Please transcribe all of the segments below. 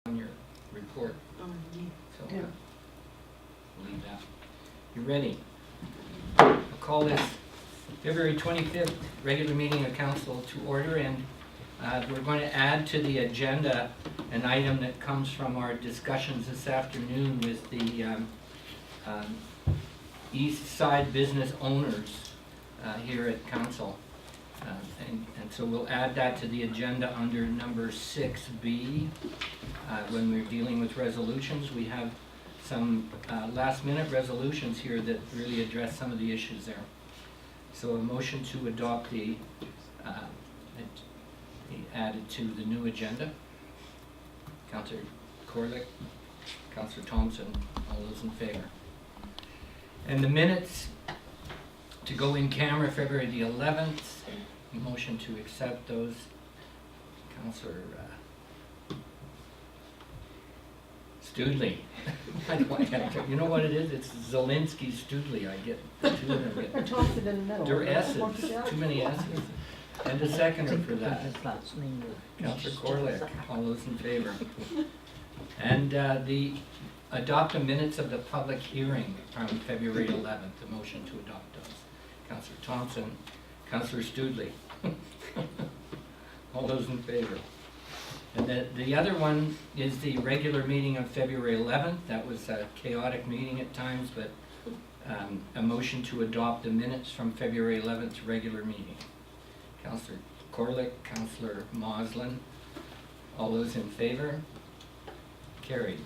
on your report. So Yeah. we'll leave that. You ready? I'll call this February 25th regular meeting of council to order, and we're going to add to the agenda an item that comes from our discussions this afternoon with the East Side business owners here at council. And so we'll add that to the agenda under number 6B. When we're dealing with resolutions, we have some last minute resolutions here that really address some of the issues there. So a motion to adopt the added to the new agenda. Councillor Corlick, Councillor Thompson, all those in favor. And the minutes to go in camera February the 11th. Motion to accept those. Councillor Studley. You know what it is? It's Zelinsky Studley. I get two of them. Or toss it in the middle. There are S's, too many S's. And a seconder for that. Councillor Corlick, all those in favor. And the adopt the minutes of the public hearing from February 11th, the motion to adopt those. Councillor Thompson, Councillor Studley. All those in favor. And the other one is the regular meeting of February 11th. That was a chaotic meeting at times, but a motion to adopt the minutes from February 11th regular meeting. Councillor Corlick, Councillor Moslin, all those in favor? Carried.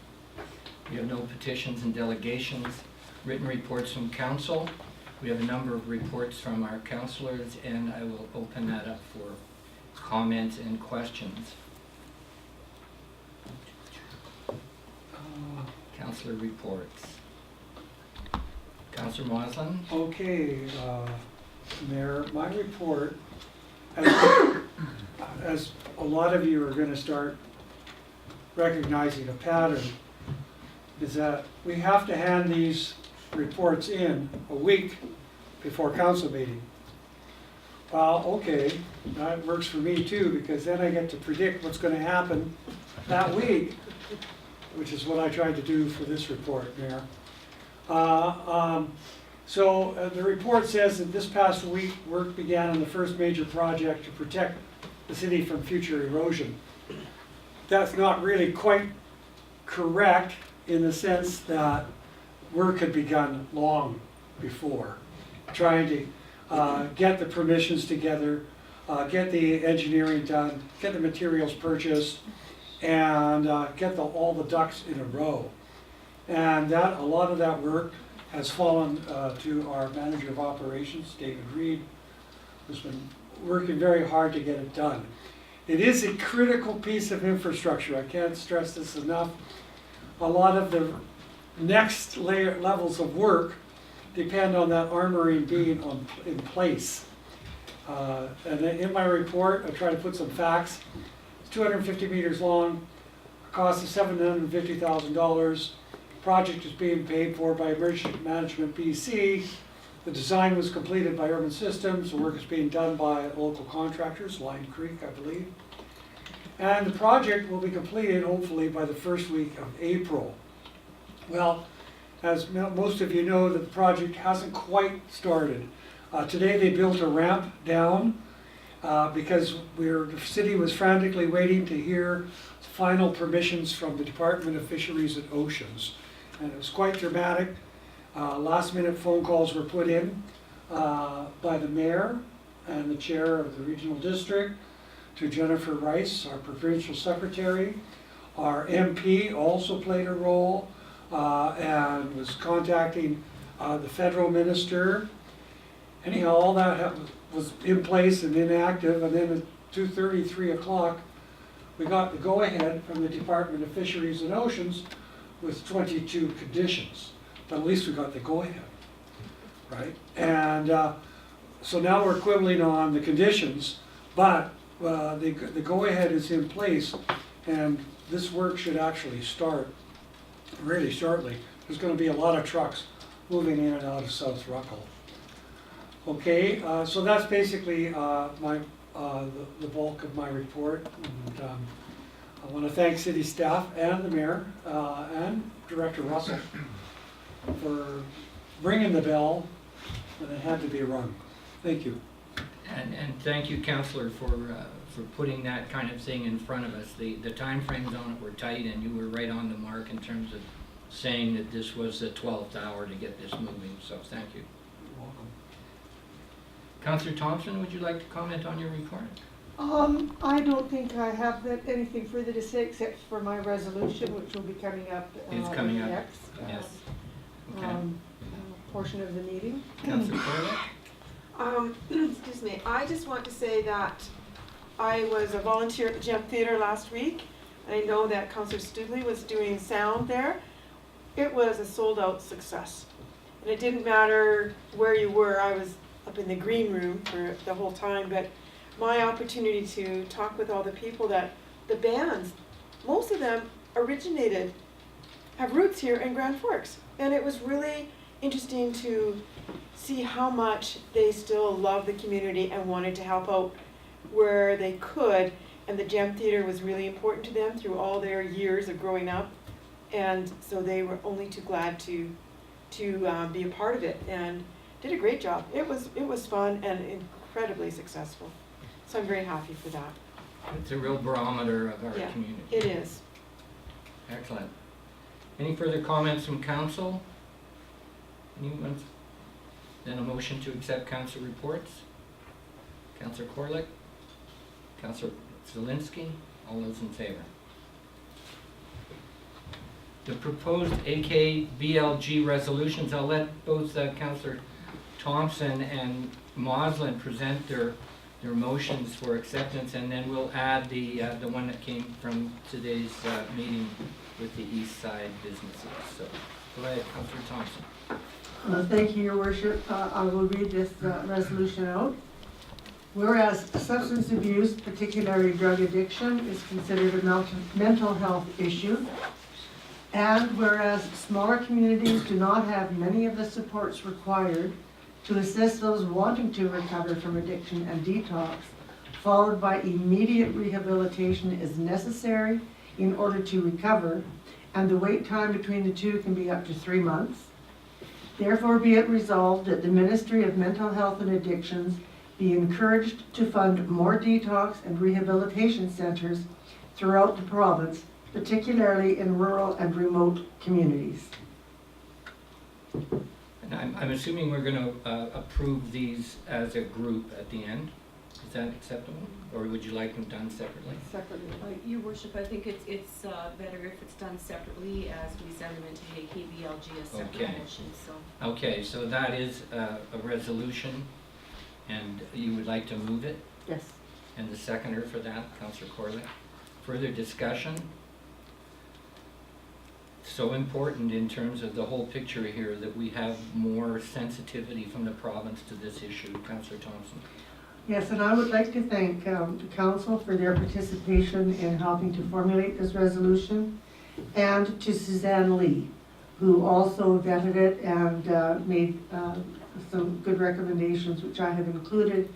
We have no petitions and delegations. Written reports from council. We have a number of reports from our councillors, and I will open that up for comments and questions. Councillor reports. Councillor Moslin? Okay, Mayor, my report, as a lot of you are going to start recognizing a pattern, is that we have to hand these reports in a week before council meeting. Well, okay, that works for me too, because then I get to predict what's going to happen that week, which is what I tried to do for this report, Mayor. So the report says that this past week, work began on the first major project to protect the city from future erosion. That's not really quite correct in the sense that work had begun long before, trying to get the permissions together, get the engineering done, get the materials purchased, and get all the ducks in a row. And a lot of that work has fallen to our manager of operations, David Reed, who's been working very hard to get it done. It is a critical piece of infrastructure. I can't stress this enough. A lot of the next levels of work depend on that armoring being in place. And in my report, I try to put some facts. It's 250 meters long, a cost of $750,000. Project is being paid for by Emergency Management BC. The design was completed by Urban Systems. The work is being done by local contractors, Line Creek, I believe. And the project will be completed hopefully by the first week of April. Well, as most of you know, the project hasn't quite started. Today they built a ramp down because the city was frantically waiting to hear final permissions from the Department of Fisheries and Oceans. And it was quite dramatic. Last minute phone calls were put in by the mayor and the chair of the regional district to Jennifer Rice, our provincial secretary. Our MP also played a role and was contacting the federal minister. Anyhow, all that was in place and inactive, and then at 2:30, 3 o'clock, we got the go-ahead from the Department of Fisheries and Oceans with 22 conditions. But at least we got the go-ahead, right? And so now we're quibbling on the conditions, but the go-ahead is in place, and this work should actually start really shortly. There's going to be a lot of trucks moving in and out of South Ruckle. Okay, so that's basically the bulk of my report. And, I want to thank city staff and the mayor and Director Russell for ringing the bell when it had to be rung. Thank you. And thank you, Councillor, for putting that kind of thing in front of us. The timeframes on it were tight, and you were right on the mark in terms of saying that this was the 12th hour to get this moving, so thank you. You're welcome. Councillor Thompson, would you like to comment on your report? I don't think I have anything further to say except for my resolution, which will be coming up It's coming in the up. next Yes. Okay. Portion of the meeting. Councillor Corlett? Excuse me, I just want to say that I was a volunteer at the Gem Theatre last week. I know that Councillor Studley was doing sound there. It was a sold-out success. And it didn't matter where you were. I was up in the green room for the whole time, but my opportunity to talk with all the people that, the bands, most of them have roots here in Grand Forks. And it was really interesting to see how much they still love the community and wanted to help out where they could. And the Gem Theatre was really important to them through all their years of growing up. And so they were only too glad to be a part of it and did a great job. It was fun and incredibly successful. So I'm very happy for that. It's a real barometer of our Yeah, community. it is. Excellent. Any further comments from council? Anyone? Then a motion to accept council reports. Councillor Corlett? Councillor Zelinski? All those in favor? The proposed AKBLG resolutions, I'll let both Councillor Thompson and Moslin present their motions for acceptance, and then we'll add the one that came from today's meeting with the East Side businesses. So go ahead, Councillor Thompson. Thank you, Your Worship. I will read this resolution out. Whereas substance abuse, particularly drug addiction, is considered a mental health issue, and whereas smaller communities do not have many of the supports required to assist those wanting to recover from addiction and detox, followed by immediate rehabilitation is necessary in order to recover, and the wait time between the two can be up to 3 months. Therefore be it resolved that the Ministry of Mental Health and Addictions be encouraged to fund more detox and rehabilitation centers throughout the province, particularly in rural and remote communities. And I'm assuming we're going to approve these as a group at the end. Is that acceptable? Or would you like them done separately? Separately. Your Worship, I think it's better if it's done separately as we send them into AKBLG as separate Okay. motions, so. Okay, so that is a resolution, and you would like to move it? Yes. And the seconder for that, Councillor Corlett. Further discussion? So important in terms of the whole picture here that we have more sensitivity from the province to this issue. Councillor Thompson. Yes, and I would like to thank the council for their participation in helping to formulate this resolution, and to Suzanne Lee, who also vetted it and made some good recommendations, which I have included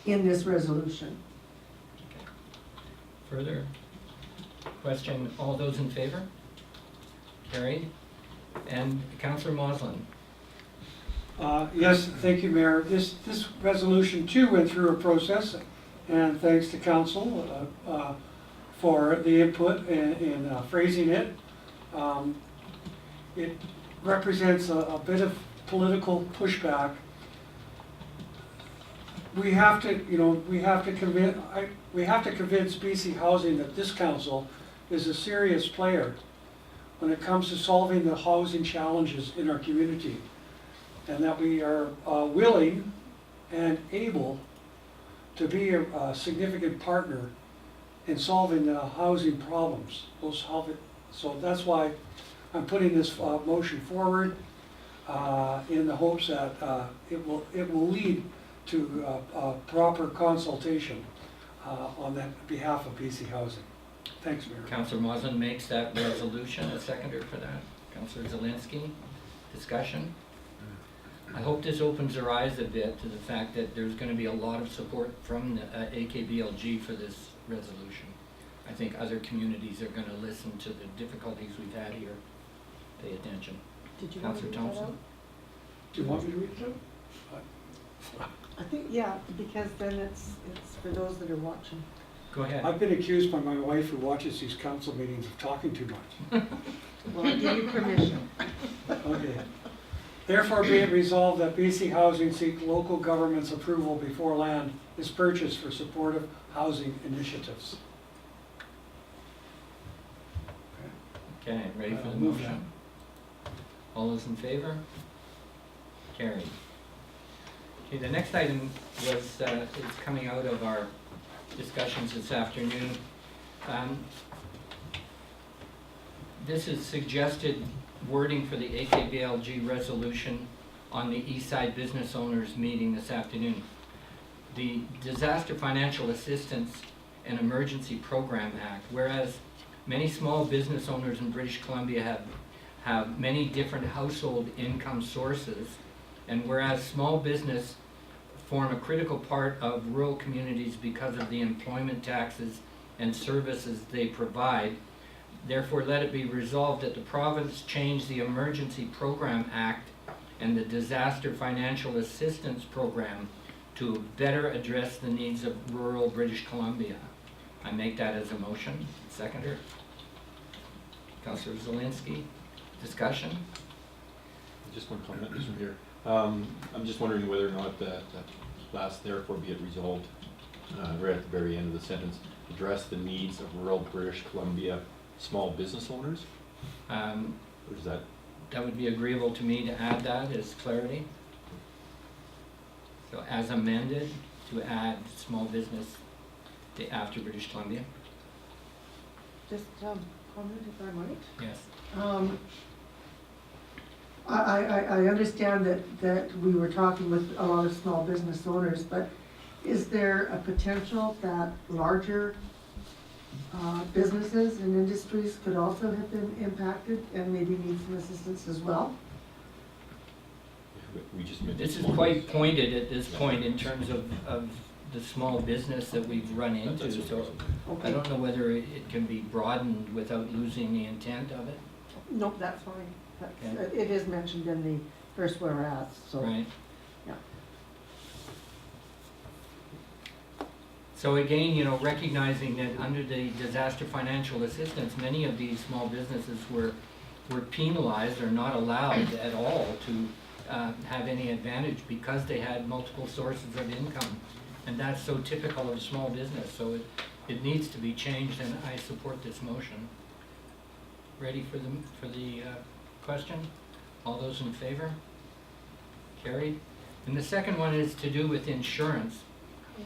in this resolution. Okay. Further question? All those in favor? Carried. And Councillor Moslin. Yes, thank you, Mayor. This resolution too went through a process, and thanks to council for the input in phrasing it. It represents a bit of political pushback. We have to convince BC Housing that this council is a serious player when it comes to solving the housing challenges in our community, and that we are willing and able to be a significant partner in solving the housing problems. So that's why I'm putting this motion forward in the hopes that it will lead to proper consultation on that behalf of BC Housing. Thanks, Mayor. Councillor Moslin makes that resolution. A seconder for that. Councillor Zelinski. Discussion. I hope this opens our eyes a bit to the fact that there's going to be a lot of support from the AKBLG for this resolution. I think other communities are gonna listen to the difficulties we've had here, pay attention. Did you want to Councillor read that Thompson? out? Do you want me to read it out? I think, yeah, because then it's for those that are watching. Go ahead. I've been accused by my wife, who watches these council meetings, of talking too much. Well, I give you permission. Okay. Therefore be it resolved that BC Housing seek local government's approval before land is purchased for supportive housing initiatives. Okay, ready for the Move motion? All those in favor? Carried. Okay, the next item was, is coming out of our discussions this afternoon. This is suggested wording for the AKBLG resolution on the East Side Business Owners meeting this afternoon. The Disaster Financial Assistance and Emergency Program Act, whereas many small business owners in British Columbia have many different household income sources, and whereas small business form a critical part of rural communities because of the employment taxes and services they provide, therefore let it be resolved that the province change the Emergency Program Act and the Disaster Financial Assistance Program to better address the needs of rural British Columbia. I make that as a motion. Seconder? Councillor Zelinski, discussion? Just one comment just from here. I'm just wondering whether or not that last therefore be it resolved, right at the very end of the sentence, address the needs of rural British Columbia small business owners? Or is that? That would be agreeable to me to add that as clarity. So as amended, to add small business to after British Columbia? Just comment if I might. Yes. I understand that we were talking with a lot of small business owners, but is there a potential that larger businesses and industries could also have been impacted and maybe need some assistance as well? We just mentioned This is small quite business. pointed at this point in terms of the small business that we've run into, That's so I Okay, don't know whether it can be broadened without losing the intent of it, nope, that's fine. That's, Okay. it is mentioned in the first whereas, so. right? Yeah. So again, you know, recognizing that under the disaster financial assistance, many of these small businesses were penalized or not allowed at all to have any advantage because they had multiple sources of income. And that's so typical of small business, so it needs to be changed, and I support this motion. Ready for the question? All those in favor? Carried. And the second one is to do with insurance.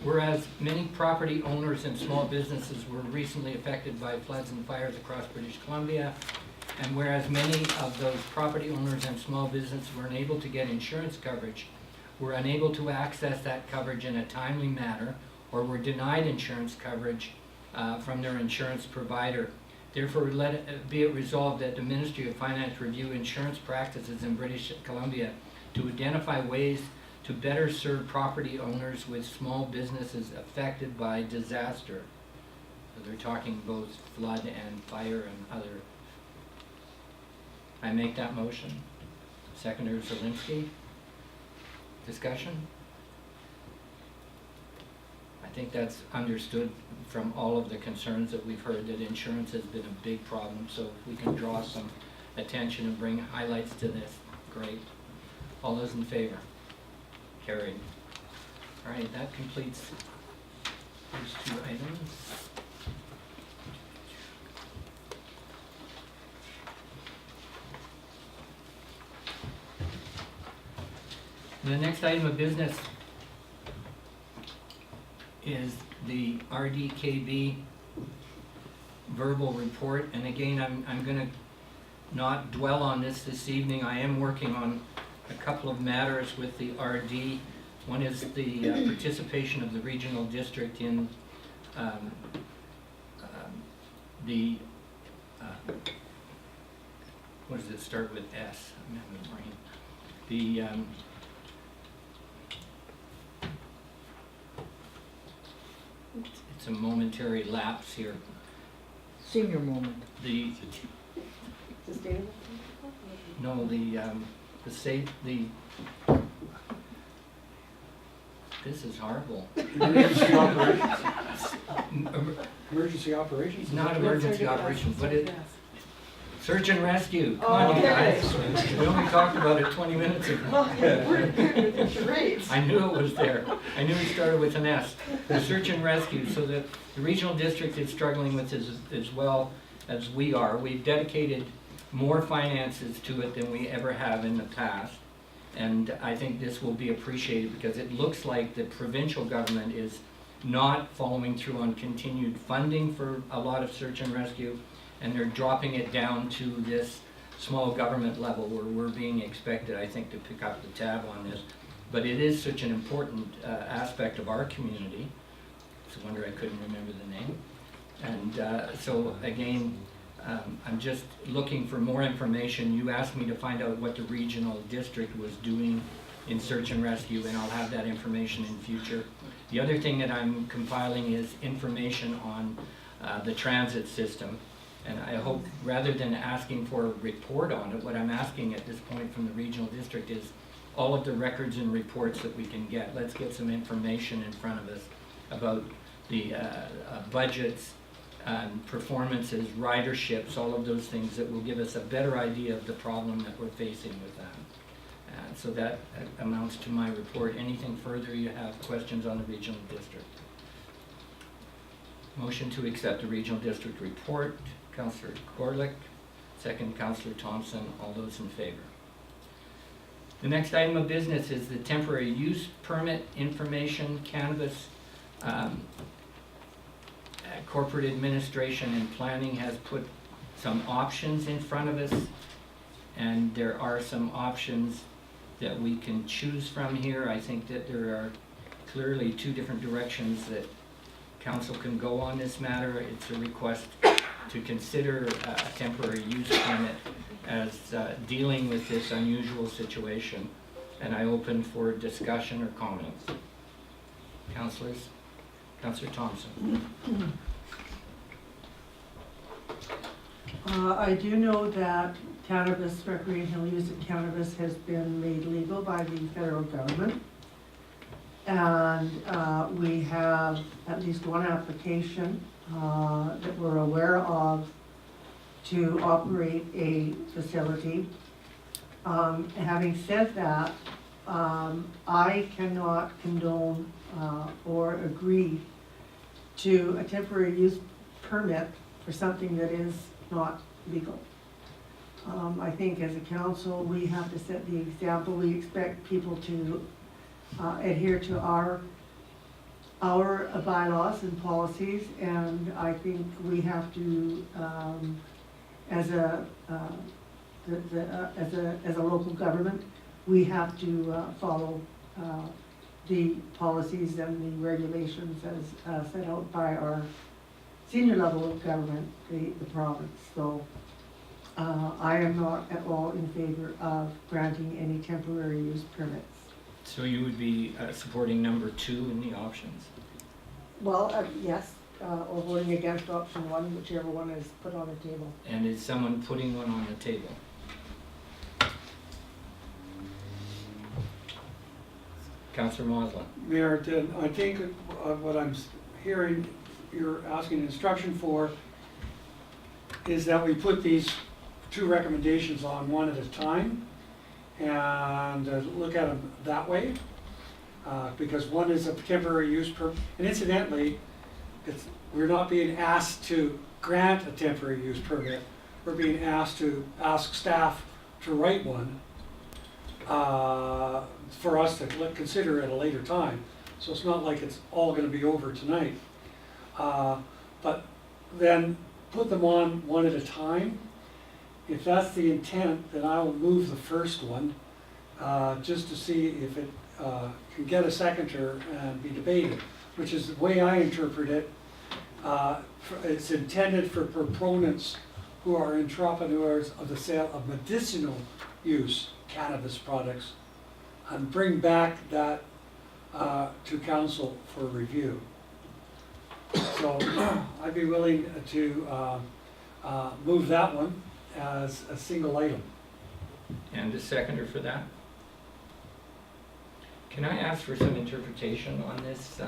Whereas many property owners and small businesses were recently affected by floods and fires across British Columbia, and whereas many of those property owners and small businesses were unable to get insurance coverage, were unable to access that coverage in a timely manner, or were denied insurance coverage from their insurance provider. Therefore, let it be it resolved that the Ministry of Finance review insurance practices in British Columbia to identify ways to better serve property owners with small businesses affected by disaster. So they're talking both flood and fire and other. I make that motion. Seconder Zelinski. Discussion? I think that's understood from all of the concerns that we've heard, that insurance has been a big problem, so if we can draw some attention and bring highlights to this, great. All those in favor? Carried. All right, that completes those two items. The next item of business is the RDKB verbal report, and again, I'm gonna not dwell on this evening. I am working on a couple of matters with the RD. One is the participation of the regional district in the, what does it start with S? I'm having a brain. The, it's a momentary lapse here. Senior moment. the, Sustainable? no, this is horrible. Emergency operations. Emergency operations? It's not emergency operations, but it, search and rescue, come Oh, on, you okay. guys. We only talked about it 20 minutes ago. Oh, yeah, we're good with the charades. I knew it was there. I knew it started with an S. The search and rescue, so the regional district is struggling with this as well as we are. We've dedicated more finances to it than we ever have in the past. And I think this will be appreciated because it looks like the provincial government is not following through on continued funding for a lot of search and rescue. And they're dropping it down to this small government level where we're being expected, I think, to pick up the tab on this. But it is such an important aspect of our community. It's a wonder I couldn't remember the name. And so again, I'm just looking for more information. You asked me to find out what the regional district was doing in search and rescue, and I'll have that information in future. The other thing that I'm compiling is information on the transit system. And I hope, rather than asking for a report on it, what I'm asking at this point from the regional district is all of the records and reports that we can get. Let's get some information in front of us about the budgets, performances, riderships, all of those things that will give us a better idea of the problem that we're facing with that. So that amounts to my report. Anything further you have questions on the regional district? Motion to accept the regional district report. Councillor Gorlick, second Councillor Thompson. All those in favor? The next item of business is the temporary use permit information. Cannabis corporate administration and planning has put some options in front of us, and there are some options that we can choose from here. I think that there are clearly two different directions that council can go on this matter. It's a request to consider a temporary use permit as dealing with this unusual situation, and I open for discussion or comments. Councillors? Councillor Thompson. I do know that cannabis, recreational use of cannabis has been made legal by the federal government. And we have at least one application that we're aware of to operate a facility. Having said that, I cannot condone or agree to a temporary use permit for something that is not legal. I think as a council, we have to set the example. We expect people to adhere to our bylaws and policies, and I think we have to, as a local government, we have to follow the policies and the regulations as set out by our senior level of government, the province. So I am not at all in favor of granting any temporary use permits. So you would be supporting number 2 in the options? Well, yes, or voting against option 1, whichever one is put on the table. And is someone putting one on the table? Councillor Moslin. Mayor, I think what I'm hearing you're asking instruction for is that we put these 2 recommendations on one at a time and look at them that way. Because one is a temporary use permit, and incidentally, we're not being asked to grant a temporary use permit. We're being asked to ask staff to write one for us to consider at a later time. So it's not like it's all going to be over tonight. But then put them on one at a time. If that's the intent, then I will move the first one just to see if it can get a seconder and be debated, which is the way I interpret it. It's intended for proponents who are entrepreneurs of the sale of medicinal use cannabis products, and bring back that to council for review. So I'd be willing to move that one as a single item. And a seconder for that? Can I ask for some interpretation on this,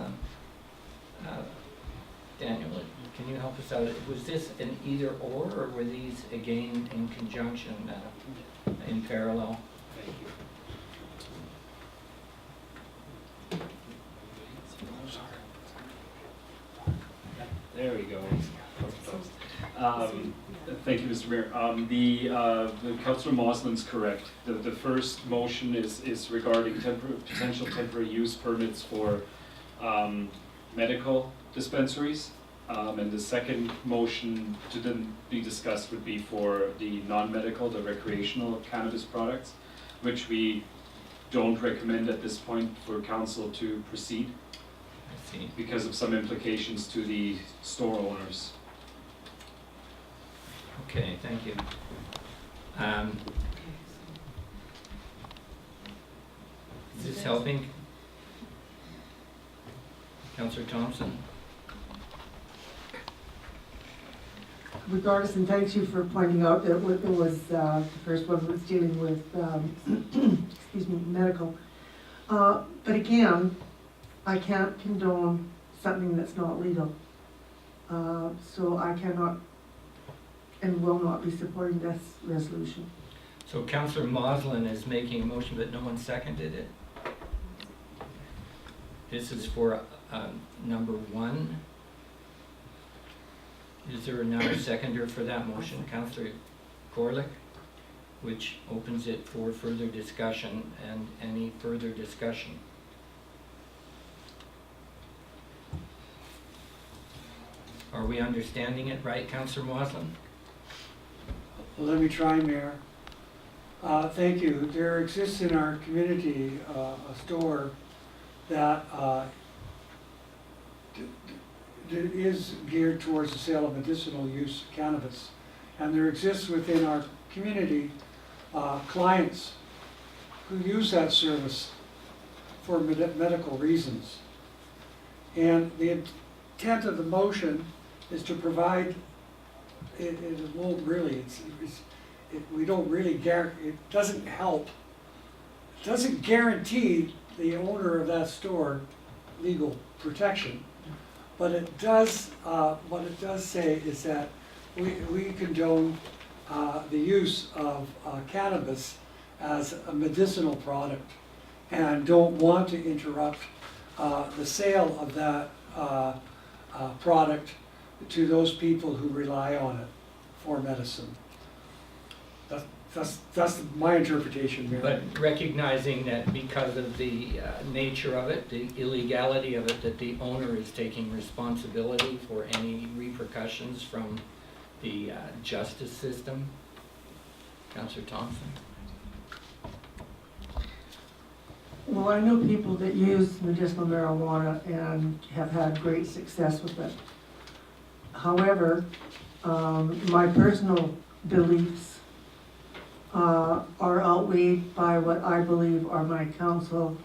Daniel? Can you help us out? Was this an either or were these again in conjunction, in parallel? There we go. Thank you, Mr. Mayor. The Councilor Moslin's correct. The first motion is regarding potential temporary use permits for medical dispensaries. And the second motion to then be discussed would be for the non-medical, the recreational cannabis products, which we don't recommend at this point for council to proceed I see. because of some implications to the store owners. Okay, thank you. Is this helping? Councillor Thompson? Regardless, and thanks you for pointing out that it was, the first one was dealing with, excuse me, medical. But again, I can't condone something that's not legal. So I cannot and will not be supporting this resolution. So Councillor Moslin is making a motion, but no one seconded it. This is for number 1. Is there now a seconder for that motion, Councillor Gorlick? Which opens it for further discussion, and any further discussion? Are we understanding it right, Councillor Moslin? Let me try, Mayor. Thank you. There exists in our community a store that is geared towards the sale of medicinal use cannabis. And there exists within our community clients who use that service for medical reasons. And the intent of the motion is to provide, it won't really, we don't really it doesn't help, it doesn't guarantee the owner of that store legal protection. But it does, what it does say is that we condone the use of cannabis as a medicinal product and don't want to interrupt the sale of that product to those people who rely on it for medicine. That's my interpretation, Mayor. But recognizing that because of the nature of it, the illegality of it, that the owner is taking responsibility for any repercussions from the justice system. Councillor Thompson? Well, I know people that use medicinal marijuana and have had great success with it. However, my personal beliefs are outweighed by what I believe are my council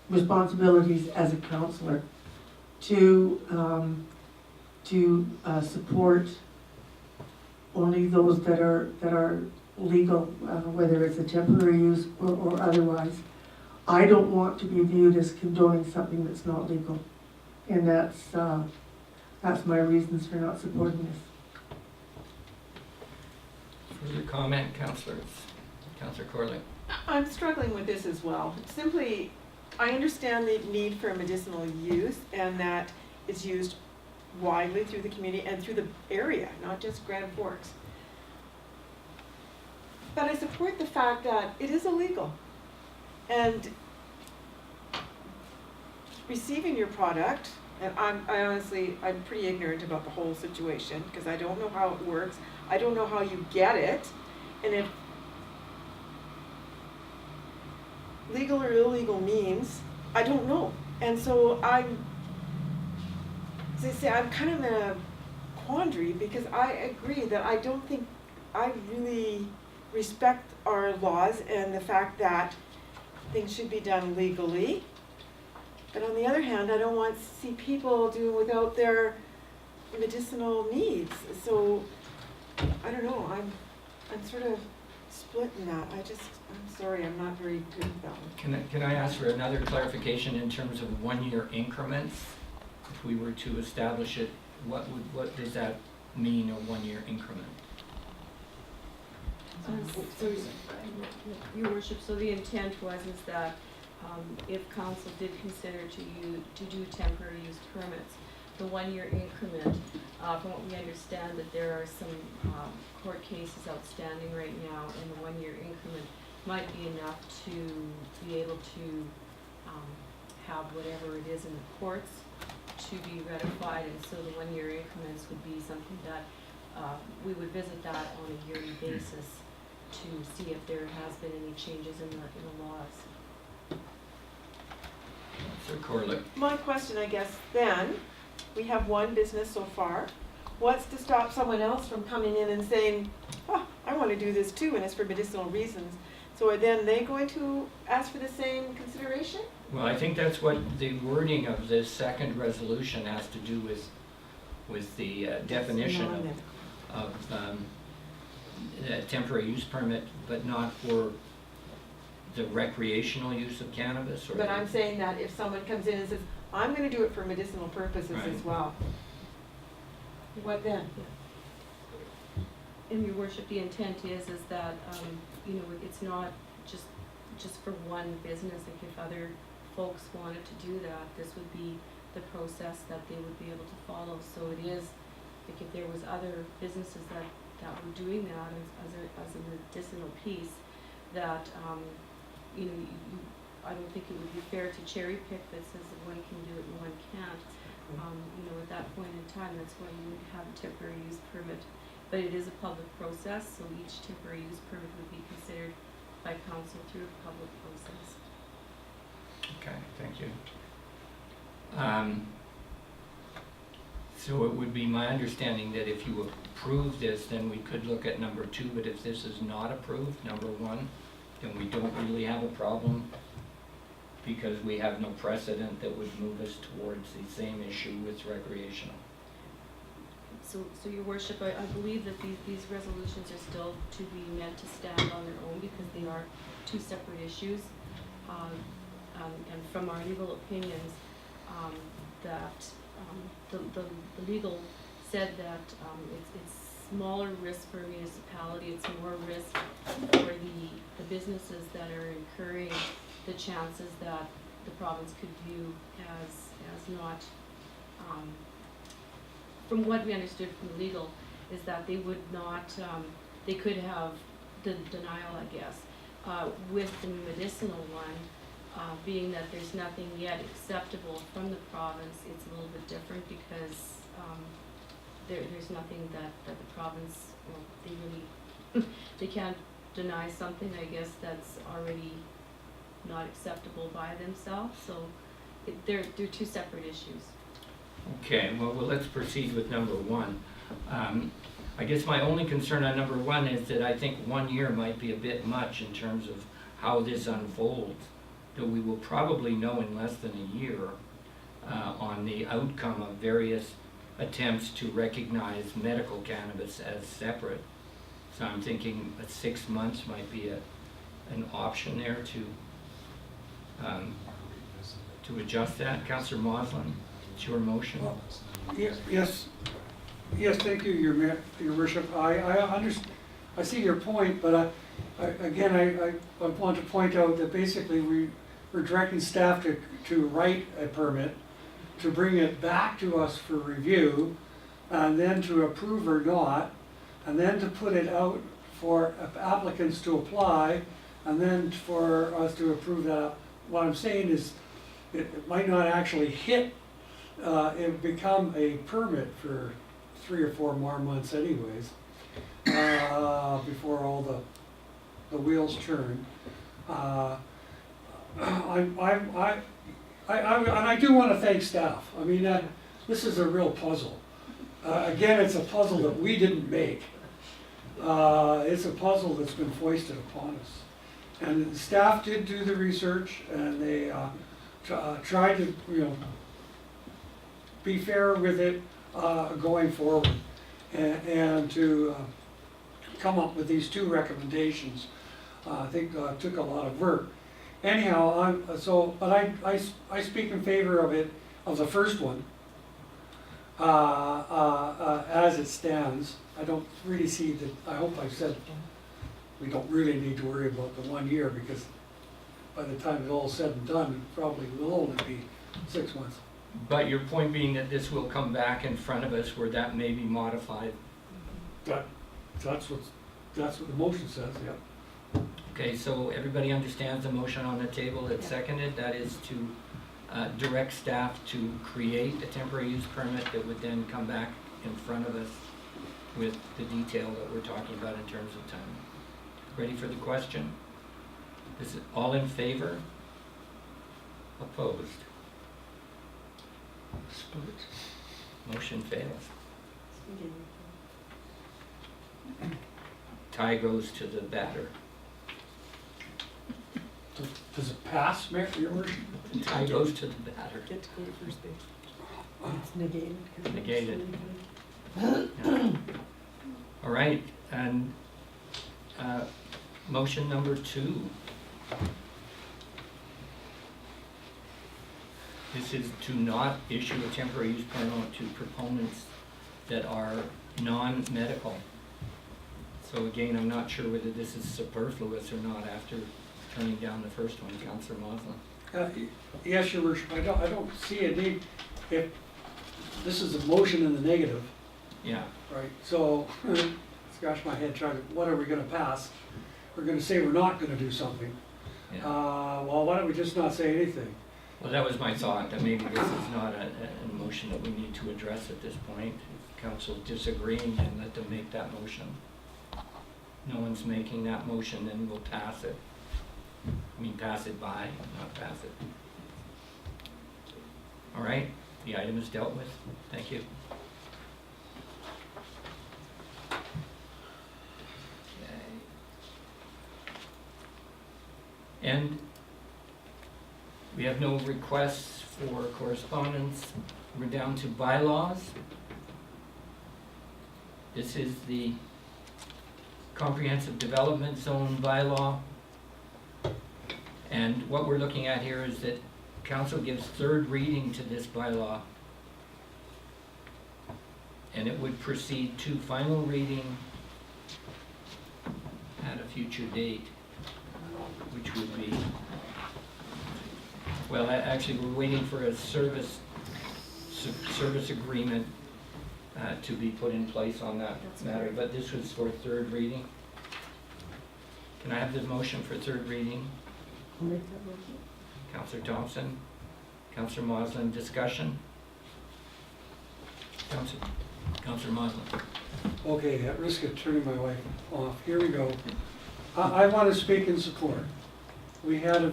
responsibilities as a councillor to support only those that are legal, whether it's a temporary use or otherwise. I don't want to be viewed as condoning something that's not legal, and that's my reasons for not supporting this. Further comment, councillors? Councillor Corley? I'm struggling with this as well. Simply, I understand the need for medicinal use and that it's used widely through the community and through the area, not just Grand Forks. But I support the fact that it is illegal. And receiving your product, and I'm pretty ignorant about the whole situation because I don't know how it works. I don't know how you get it, and if legal or illegal means, I don't know. And so as I say, I'm kind of in a quandary because I agree that I don't think I really respect our laws and the fact that things should be done legally. But on the other hand, I don't want to see people do without their medicinal needs. So I don't know, I'm sort of split in that. I'm sorry, I'm not very good with that one. Can I ask for another clarification in terms of 1-year increments? If we were to establish it, what does that mean, a 1-year increment? So, Your Worship, so the intent is that if council did consider to do temporary use permits, the 1-year increment, from what we understand, that there are some court cases outstanding right now, and the 1-year increment might be enough to be able to have whatever it is in the courts to be ratified, and so the 1-year increments would be something that we would visit that on a yearly basis to see if there has been any changes in the laws. Sir Corlick? My question, I guess, then, we have one business so far. What's to stop someone else from coming in and saying, oh, I want to do this too, and it's for medicinal reasons? So are then they going to ask for the same consideration? Well, I think that's what the wording of this second resolution has to do with the definition of a temporary use permit, but not for the recreational use of cannabis, or? But I'm saying that if someone comes in and says, I'm going to do it for medicinal purposes as Right. well, what then? And Your Worship, the intent is that, it's not just for one business. Like if other folks wanted to do that, this would be the process that they would be able to follow. So it is, like if there was other businesses that were doing that as a medicinal piece, that, I don't think it would be fair to cherry pick that says that one can do it and one can't. At that point in time, that's why you would have a temporary use permit. But it is a public process, so each temporary use permit would be considered by council through a public process. Okay, thank you. So it would be my understanding that if you approve this, then we could look at number 2, but if this is not approved, number 1, then we don't really have a problem because we have no precedent that would move us towards the same issue with recreational. So Your Worship, I believe that these resolutions are still to be meant to stand on their own because they are 2 separate issues. And from our legal opinions, that the legal said that it's smaller risk for a municipality, it's more risk for the businesses that are incurring the chances that the province could view as not, from what we understood from the legal, is that they would not, they could have the denial, I guess. With the medicinal one, being that there's nothing yet acceptable from the province, it's a little bit different because there's nothing that the province, they really, they can't deny something, I guess, that's already not acceptable by themselves. So they're 2 separate issues. Okay, well, let's proceed with number 1. I guess my only concern on number 1 is that I think 1 year might be a bit much in terms of how this unfolds. That we will probably know in less than a year on the outcome of various attempts to recognize medical cannabis as separate. So I'm thinking 6 months might be an option there to adjust that. Councillor Moslin, it's your motion. Yes, thank you, Your Worship. I see your point, but I want to point out that basically we're directing staff to write a permit, to bring it back to us for review, and then to approve or not, and then to put it out for applicants to apply, and then for us to approve that. What I'm saying is it might not actually hit, it become a permit for 3 or 4 more months anyways, before all the wheels turn. And I do want to thank staff. I mean, this is a real puzzle. Again, it's a puzzle that we didn't make. It's a puzzle that's been foisted upon us. And the staff did do the research, and they tried to, be fair with it going forward, and to come up with these two recommendations. I think took a lot of work. Anyhow, I speak in favor of it, of the first one, as it stands. I don't really see that, I hope I said, we don't really need to worry about the 1 year, because by the time it's all said and done, it probably will only be 6 months. But your point being that this will come back in front of us where that may be modified. That's what the motion says, yeah. Okay, so everybody understands the motion on the table that's seconded, that is to direct staff to create a temporary use permit that would then come back in front of us with the detail that we're talking about in terms of time. Ready for the question? Is it all in favor? Opposed? Motion fails. Tie goes to the batter. Does it pass, Mayor, your worship? Tie goes to the batter. Get to go to first base. It's negated. 'cause it's Negated. negated. All right, and motion number 2. This is to not issue a temporary use permit to proponents that are non-medical. So again, I'm not sure whether this is superfluous or not after turning down the first one, Councillor Moslin. Yes, your worship, I don't see a need, if this is a motion in the negative, Yeah, right? So, scratch my head trying to, what are we gonna pass? We're gonna say we're not gonna do something. yeah. Well, why don't we just not say anything? Well, that was my thought, that maybe this is not a motion that we need to address at this point. If council's disagreeing, then let them make that motion. No one's making that motion, then we'll pass it. I mean, pass it by, not pass it. All right, the item is dealt with. Thank you. And we have no requests for correspondence. We're down to bylaws. This is the Comprehensive Development Zone bylaw. And what we're looking at here is that council gives third reading to this bylaw. And it would proceed to final reading at a future date, which would be, well, actually, we're waiting for a service agreement to be put in place on that matter, but this was for third reading. Can I have the motion for third reading? I'll make that motion. Councillor Thompson, Councillor Moslin, discussion? Councillor Moslin. Okay, at risk of turning my wife off, here we go. I want to speak in support. We had a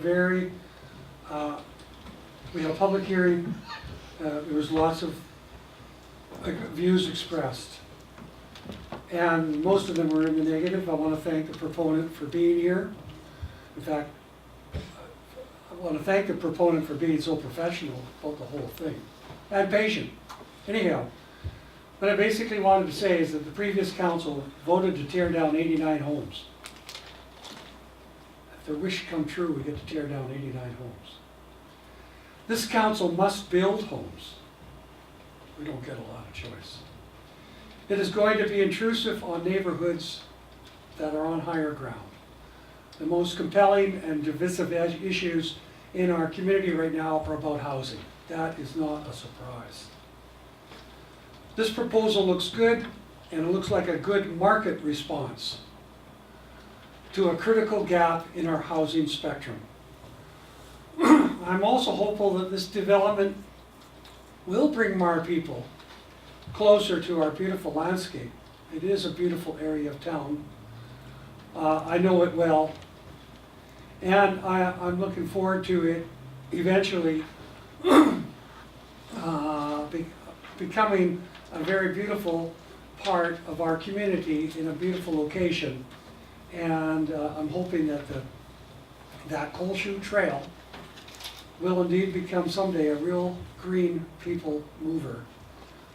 public hearing, there was lots of views expressed. And most of them were in the negative. I want to thank the proponent for being here. In fact, I want to thank the proponent for being so professional about the whole thing, and patient. Anyhow, what I basically wanted to say is that the previous council voted to tear down 89 homes. If their wish come true, we get to tear down 89 homes. This council must build homes. We don't get a lot of choice. It is going to be intrusive on neighborhoods that are on higher ground. The most compelling and divisive issues in our community right now are about housing. That is not a surprise. This proposal looks good, and it looks like a good market response to a critical gap in our housing spectrum. I'm also hopeful that this development will bring more people closer to our beautiful landscape. It is a beautiful area of town. I know it well. And I'm looking forward to it eventually becoming a very beautiful part of our community in a beautiful location. And I'm hoping that that Coal Chute Trail will indeed become someday a real green people mover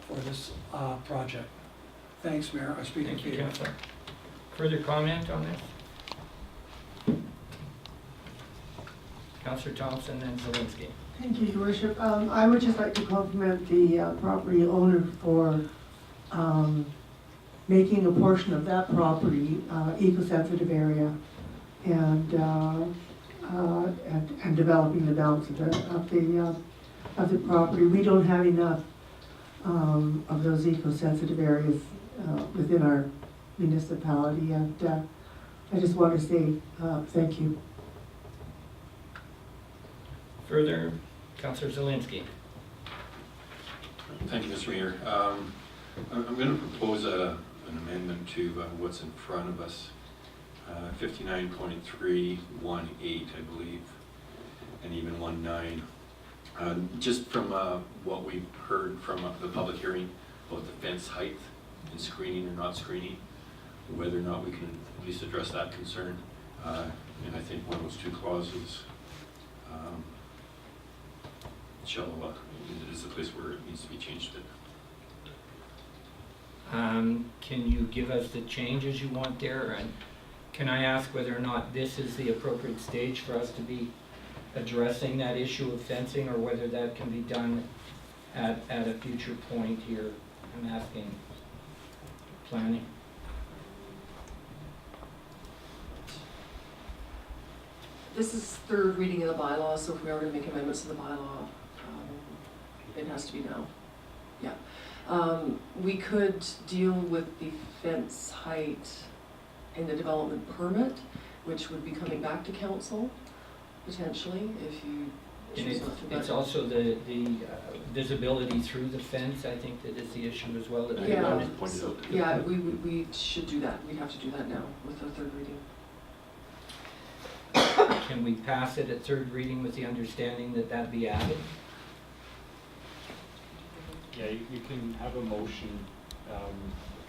for this project. Thanks, Mayor. I speak in Thank you, favor. Councillor. Further comment on this? Councillor Thompson and Zelinski. Thank you, Your Worship. I would just like to compliment the property owner for making a portion of that property eco-sensitive area and developing the balance of the property. We don't have enough of those eco-sensitive areas within our municipality, and I just want to say thank you. Further, Councillor Zelinski. Thank you, Mr. Mayor. I'm going to propose an amendment to what's in front of us, 59.318, I believe, and even 19. Just from what we've heard from the public hearing about the fence height and screening or not screening, whether or not we can at least address that concern. And I think one of those two clauses is the place where it needs to be changed. Can you give us the changes you want there? And can I ask whether or not this is the appropriate stage for us to be addressing that issue of fencing, or whether that can be done at a future point here? I'm asking planning. This is third reading of the bylaw, so if we are going to make amendments to the bylaw, it has to be now. Yeah. We could deal with the fence height in the development permit, which would be coming back to council, potentially, if you And choose not to. it's also the visibility through the fence, I think, that is the issue as well. That we Yeah, wanted. Pointed out. yeah, we should do that. We'd have to do that now with the third reading. Can we pass it at third reading with the understanding that that be added? Yeah, you can have a motion,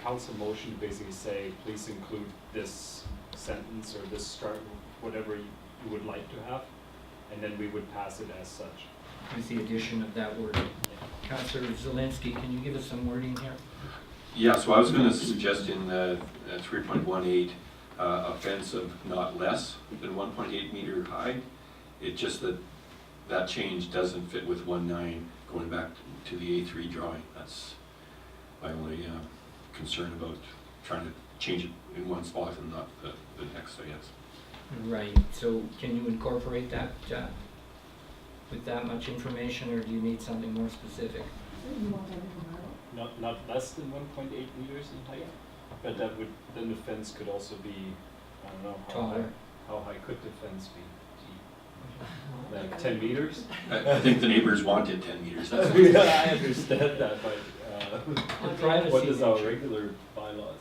council motion to basically say, please include this sentence or this start, whatever you would like to have, and then we would pass it as such. With the addition of that word. Councillor Zelinski, can you give us some wording here? Yeah, so I was going to suggest in 3.18 a fence of not less than 1.8 meter high. It's just that change doesn't fit with 1.9 going back to the A3 drawing. That's my only concern about trying to change it in one spot and not the next, I guess. Right, so can you incorporate that with that much information, or do you need something more specific? Not less than 1.8 meters in height, but that would, then the fence could also be, I don't know, Taller. how high could the fence be? Like 10 meters? I think the neighbors wanted 10 meters. That's I understand that, but The privacy what is our feature. regular bylaws?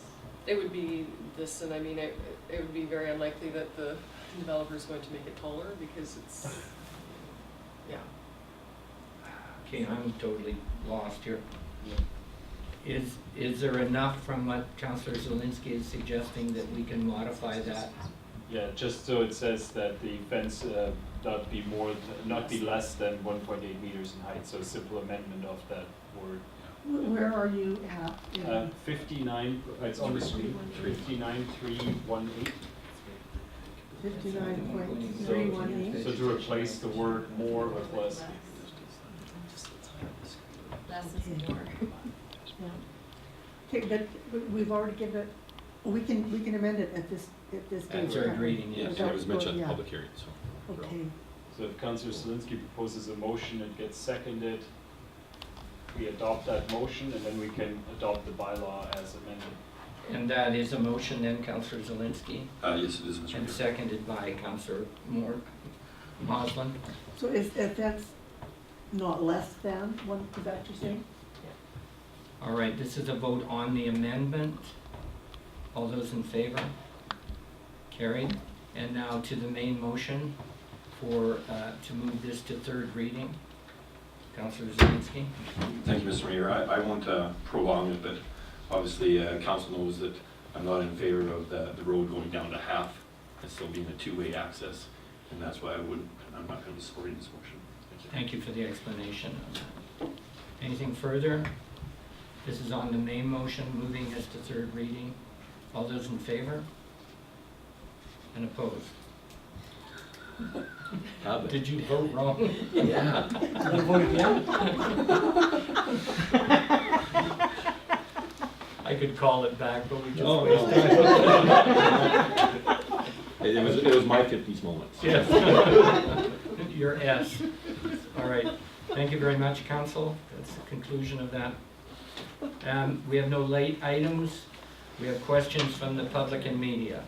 It would be this, and I mean, it would be very unlikely that the developer is going to make it taller because it's, yeah. Okay, I'm totally lost here. Is there enough from what Councillor Zelinski is suggesting that we can modify that? Yeah, just so it says that the fence not be less than 1.8 meters in height, so a simple amendment of that word. Where are you at? 59, it's on the screen, 59.318. 59.318. So to replace the word more with less. Less is more. Okay, but we've already given it, we can amend it at this At stage. third reading, Yeah, yes. so it was mentioned at the Yeah. public hearing, so. Okay, So if Councillor Zelinski proposes a motion, it gets seconded. We adopt that motion, and then we can adopt the bylaw as amended. And that is a motion then, Councillor Zelinski, Yes, it is, Mr. and Mayor. seconded by Councillor Moslin. so if that's not less than, what is that you're saying? All right, this is a vote on the amendment. All those in favor? Carried. And now to the main motion for, to move this to third reading. Councillor Zelinski. Thank you, Mr. Mayor. I won't prolong it, but obviously council knows that I'm not in favor of the road going down to half and still being a two-way access, and that's why I'm not going to be supporting this motion. Thank you for the explanation of that. Anything further? This is on the main motion, moving this to third reading. All those in favor? and opposed? Habit. Did you vote wrong? Yeah. Did you vote again? I could call it back, but we just No, wasted no. time. It was my 50s moment. Yes. Your S. All right. Thank you very much, council. That's the conclusion of that. We have no late items. We have questions from the public and media.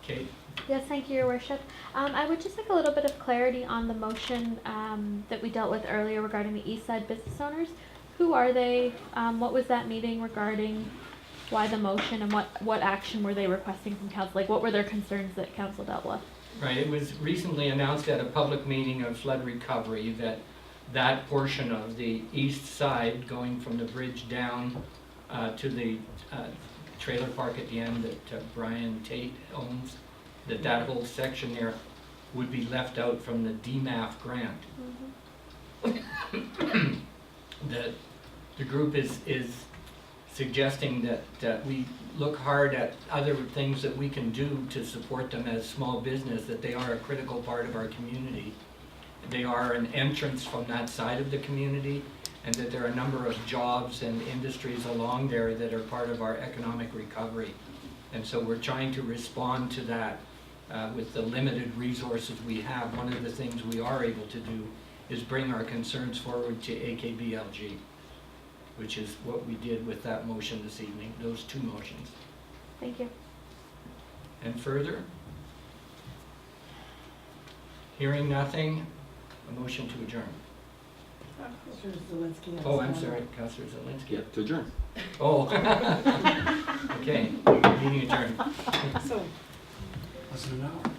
Kate? Yes, thank you, Your Worship. I would just like a little bit of clarity on the motion that we dealt with earlier regarding the East Side business owners. Who are they? What was that meeting regarding? Why the motion, and what action were they requesting from council? Like, what were their concerns that council dealt with? Right, it was recently announced at a public meeting of flood recovery that that portion of the east side, going from the bridge down to the trailer park at the end that Brian Tate owns, that whole section there would be left out from the DMAF grant. The group is suggesting that we look hard at other things that we can do to support them as small business, that they are a critical part of our community. They are an entrance from that side of the community, and that there are a number of jobs and industries along there that are part of our economic recovery. And so we're trying to respond to that with the limited resources we have. One of the things we are able to do is bring our concerns forward to AKBLG, which is what we did with that motion this evening, those two motions. Thank you. And further? Hearing nothing, a motion to adjourn. Councillor Zelinski has Oh, I'm one. sorry, Councillor Zelinski. Yeah, to adjourn. Oh, okay, meeting adjourned. So Less than an hour.